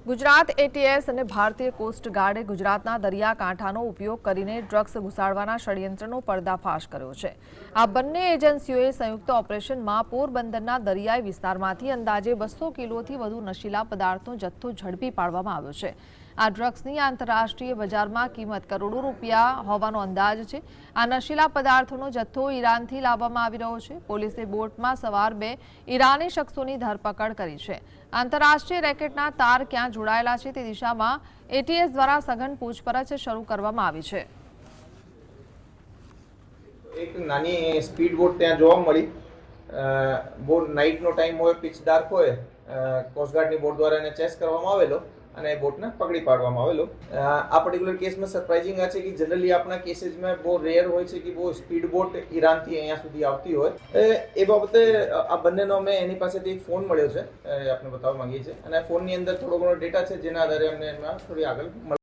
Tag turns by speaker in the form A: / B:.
A: Gujarat ATS અને ભારતીય કોસ્ટગાર્ડે ગુજરાતના દરિયાકાંઠાનો ઉપયોગ કરીને ડ્રગ્સ ઘુસાડવાના ષડયંત્રનો પર્દાફાશ કર્યો છે। આ બંને એજન્સીઓએ સંયુક્ત ઓપરેશનમાં પોરબંદરના દરિયાઈ વિસ્તારમાંથી અંદાજે 200 કિલોથી વધુ નશીલા પદાર્થનો જથ્થો ઝડપી પાડવામાં આવ્યો છે। આ ડ્રગ્સની આંતરરાષ્ટ્રીય બજારમાં કિંમત કરોડો રૂપિયા હોવાનો અંદાજ છે। આ નશીલા પદાર્થોનો જથ્થો ઈરાનથી લાવવામાં આવી રહ્યો છે। પોલીસે બોટમાં સવાર 2 ઈરાની શખ્સોની ધરપકડ કરી છે। આંતરરાષ્ટ્રીય રેકેટના તાર ક્યાં જોડાયેલા છે તે દિશામાં એટીએસ દ્વારા સઘન પૂછપરછ શરૂ કરવામાં આવી છે।
B: એક નાની સ્પીડ બોટ ત્યાં જોવા મળી। બોટ નાઇટનો ટાઈમ હોય, પિચ ડાર્ક હોય, કોસ્ટગાર્ડની બોટ દ્વારા એને ચેસ કરવામાં આવેલો અને બોટને પકડી પાડવામાં આવેલો। આ પર્ટિક્યુલર કેસમાં સરપ્રાઇઝિંગ આ છે કે જનરલી આપણા કેસીસમાં બહુ રેર હોય છે કે બહુ સ્પીડ બોટ ઈરાનથી અહીંયા સુધી આવતી હોય। એ બાબતે આ બંનેનો અમે એની પાસેથી એક ફોન મળ્યો છે, આપણે બતાવવા માંગીએ છીએ, અને ફોનની અંદર થોડો ઘણો ડેટા છે જેના આધારે અમને એમાં થોડી આગળ